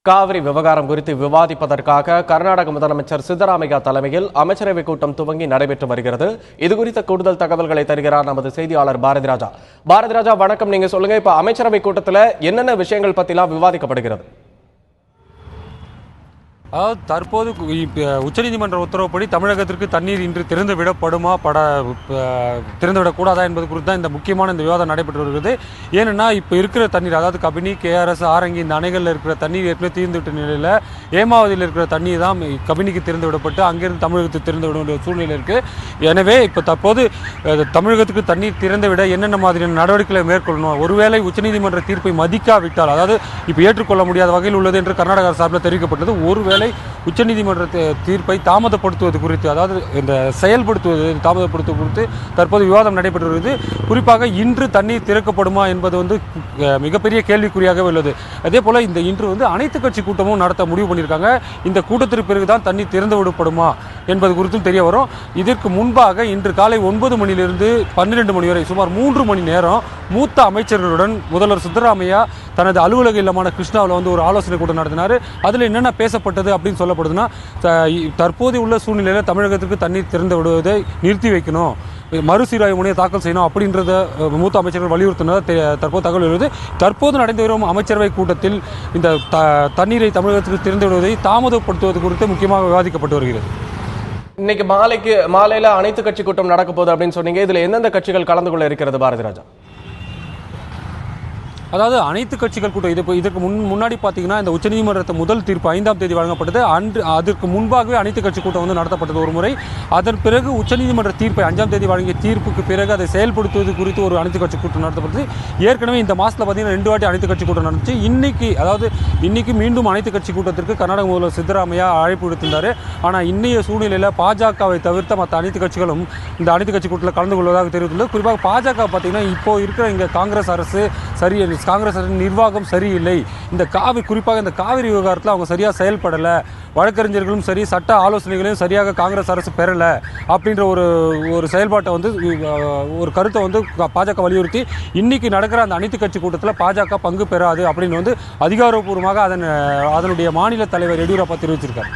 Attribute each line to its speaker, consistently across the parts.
Speaker 1: காவிரி விவகாரம் குறித்து விவாதிப்பதற்காக கர்நாடக முதலமைச்சர் சித்தராமையா தலைமையில் அமைச்சரவை கூட்டம் துவங்கி நடைபெற்று வருகிறது. இதுகுறித்த கூடுதல் தகவல்களை தருகிறார் நமது செய்தியாளர் பாரதிராஜா. பாரதிராஜா, வணக்கம். நீங்க சொல்லுங்க, இப்ப அமைச்சரவை கூட்டத்தில் என்னென்ன விஷயங்கள் பத்திலாம் விவாதிக்கப்படுகிறது?
Speaker 2: அதாவது தற்போது உச்சநீதிமன்ற உத்தரவுப்படி தமிழகத்திற்கு தண்ணீர் இன்று திறந்துவிடப்படுமா திறந்துவிடக்கூடாதா என்பது குறித்து தான் இந்த முக்கியமான இந்த விவாதம் நடைபெற்று வருகிறது. ஏன்னா இப்போ இருக்கிற தண்ணீர், அதாவது கபினி, கேஆர்எஸ், ஆரங்கி இந்த அணைகளில் இருக்கிற தண்ணீர் ஏற்கனவே தீர்ந்துவிட்ட நிலையில் ஏமாவதியில் இருக்கிற தண்ணீர் தான் கபினிக்கு திறந்து விடப்பட்டு அங்கிருந்து தமிழகத்துக்கு திறந்து விட வேண்டிய சூழ்நிலை இருக்குது. எனவே இப்போ தற்போது தமிழகத்துக்கு தண்ணீர் திறந்துவிட என்னென்ன மாதிரியான நடவடிக்கைகளை மேற்கொள்ளணும், ஒருவேளை உச்சநீதிமன்ற தீர்ப்பை மதிக்காவிட்டால், அதாவது இப்போ ஏற்றுக்கொள்ள முடியாத வகையில் உள்ளது என்று கர்நாடக சார்பில் தெரிவிக்கப்பட்டது. ஒருவேளை உச்சநீதிமன்ற தீர்ப்பை தாமதப்படுத்துவது குறித்து, அதாவது இந்த செயல்படுத்துவது தாமதப்படுத்துவது குறித்து தற்போது விவாதம் நடைபெற்று வருகிறது. குறிப்பாக இன்று தண்ணீர் திறக்கப்படுமா என்பது மிகப்பெரிய கேள்விக்குறியாகவே உள்ளது. அதே போல இன்று அனைத்து கட்சி கூட்டமும் நடத்த முடிவு பண்ணியிருக்காங்க. இந்த கூட்டத்திற்கு பிறகுதான் தண்ணீர் திறந்து விடப்படுமா என்பது குறித்தும் தெரிய வரும். இதற்கு முன்பாக இன்று காலை 9 மணியிலிருந்து 12 மணி வரை சுமார் 3 மணி நேரம் மூத்த அமைச்சர்களுடன் முதல்வர் சித்தராமையா தனது அலுவலக இல்லமான கிருஷ்ணாவில் ஒரு ஆலோசனை கூட்டம் நடத்தினார். அதில் என்னென்ன பேசப்பட்டது அப்படின்னு சொல்லப்படுதுன்னா, தற்போது உள்ள சூழ்நிலையில் தமிழகத்திற்கு தண்ணீர் திறந்து விடுவதை நிறுத்தி வைக்கணும், மறுசீராய்வு முனையை தாக்கல் செய்யணும் அப்படின்றத மூத்த அமைச்சர்கள் வலியுறுத்தினதாக தற்போது தகவல் எழுது. தற்போது நடந்து வரும் அமைச்சரவை கூட்டத்தில் இந்த தண்ணீரை தமிழகத்திற்கு திறந்து விடுவதை தாமதப்படுத்துவது குறித்து முக்கியமாக விவாதிக்கப்பட்டு வருகிறது.
Speaker 1: இன்னைக்கு மாலையில அனைத்து கட்சி கூட்டம் நடக்க போகுது அப்படின்னு சொன்னீங்க. இதுல எந்தெந்த கட்சிகள் கலந்து கொள்ள இருக்கிறது பாரதிராஜா?
Speaker 2: அதாவது அனைத்து கட்சிகள் கூட்டம் இதற்கு முன்னாடி பார்த்தீங்கன்னா, இந்த உச்சநீதிமன்றத்தை முதல் தீர்ப்பு 5ஆம் தேதி வழங்கப்பட்டது. அதற்கு முன்பாகவே அனைத்து கட்சி கூட்டம் நடத்தப்பட்டது ஒரு முறை. அதன் பிறகு உச்சநீதிமன்ற தீர்ப்பை 5ஆம் தேதி வழங்கிய தீர்ப்புக்கு பிறகு அதை செயல்படுத்துவது குறித்து ஒரு அனைத்து கட்சி கூட்டம் நடத்தப்பட்டது. ஏற்கனவே இந்த மாதத்தில் பார்த்தீங்கன்னா 2 வாட்டி அனைத்து கட்சி கூட்டம் நடந்துச்சு. இன்னைக்கு மீண்டும் அனைத்து கட்சி கூட்டத்திற்கு கர்நாடக முதல்வர் சித்தராமையா அழைப்பு விடுத்திருந்தார். ஆனால் இன்னைய சூழ்நிலையில் பாஜகவை தவிர்த்த மற்ற அனைத்து கட்சிகளும் இந்த அனைத்து கட்சி கூட்டத்தில் கலந்து கொள்வதாக தெரிவித்துள்ளது. குறிப்பாக பாஜக பார்த்தீங்கன்னா, இப்போ இருக்கிற இங்கே காங்கிரஸ் அரசு காங்கிரஸ் நிர்வாகம் சரியில்லை, குறிப்பாக இந்த காவிரி விவகாரத்தில் அவங்க சரியாக செயல்படலை, வழக்கறிஞர்களும் சரி சட்ட ஆலோசனைகளையும் சரியாக காங்கிரஸ் அரசு பெறலை அப்படின்ற ஒரு செயல்பாட்டை ஒரு கருத்தை பாஜக வலியுறுத்தி இன்னைக்கு நடக்கிற அந்த அனைத்து கட்சி கூட்டத்தில் பாஜக பங்கு பெறாது அப்படின்னு அதிகாரப்பூர்வமாக அதனுடைய மாநில தலைவர் எடியூரப்பா தெரிவிச்சிருக்கார்.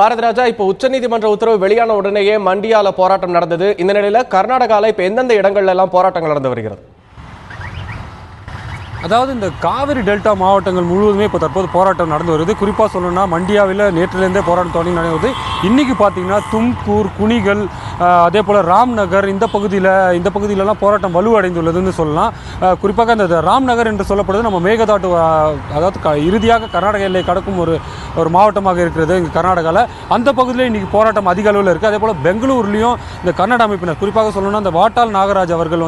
Speaker 1: பாரதிராஜா, இப்போ உச்சநீதிமன்ற உத்தரவு வெளியான உடனேயே மண்டியால போராட்டம் நடந்தது. இந்த நிலையில கர்நாடகாவில் இப்போ எந்தெந்த இடங்கள்ல எல்லாம் போராட்டங்கள் நடந்து வருகிறது?
Speaker 2: அதாவது இந்த காவிரி டெல்டா மாவட்டங்கள் முழுவதுமே இப்போ தற்போது போராட்டம் நடந்து வருது. குறிப்பாக சொல்லணும்னா மண்டியாவில் நேற்றிலிருந்தே போராட்டம் தொடங்கி நடந்து வருது. இன்றைக்கி பார்த்தீங்கன்னா தும்கூர், குணிகல், அதே போல் ராம்நகர் இந்த பகுதியிலலாம் போராட்டம் வலுவடைந்துள்ளதுன்னு சொல்லலாம். குறிப்பாக இந்த ராம்நகர் என்று சொல்லப்படுறது நம்ம மேகதாட்டு, அதாவது இறுதியாக கர்நாடக எல்லை கடக்கும் ஒரு மாவட்டமாக இருக்கிறது இங்கே கர்நாடகாவில். அந்த பகுதியில் இன்றைக்கி போராட்டம் அதிக அளவில் இருக்குது. அதே போல் பெங்களூர்லேயும் இந்த கன்னட அமைப்பினர், குறிப்பாக சொல்லணும்னா இந்த வாட்டாள் நாகராஜ் அவர்கள்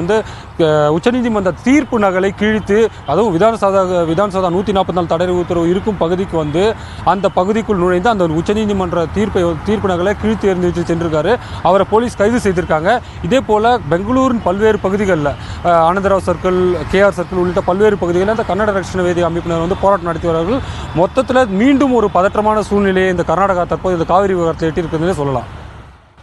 Speaker 2: உச்சநீதிமன்ற தீர்ப்பு நகலை கிழித்து, அதுவும் விதானசௌதா 144 தடை உத்தரவு இருக்கும் பகுதிக்கு அந்த பகுதிக்குள் நுழைந்து அந்த உச்சநீதிமன்ற தீர்ப்பு நகலை கிழித்து எறிந்து வச்சு சென்றிருக்காரு. அவரை போலீஸ் கைது செய்திருக்காங்க. இதே போல் பெங்களூரின் பல்வேறு பகுதிகளில் ஆனந்தராவ் சர்க்கிள், கேஆர் சர்க்கிள் உள்ளிட்ட பல்வேறு பகுதிகளில் இந்த கன்னட ரட்சண வேதி அமைப்பினர் போராட்டம் நடத்தி வருவார்கள். மொத்தத்தில் மீண்டும் ஒரு பதற்றமான சூழ்நிலையை இந்த கர்நாடகா தற்போது இந்த காவிரி விவகாரத்தில் எட்டியிருக்குதுன்னு சொல்லலாம்.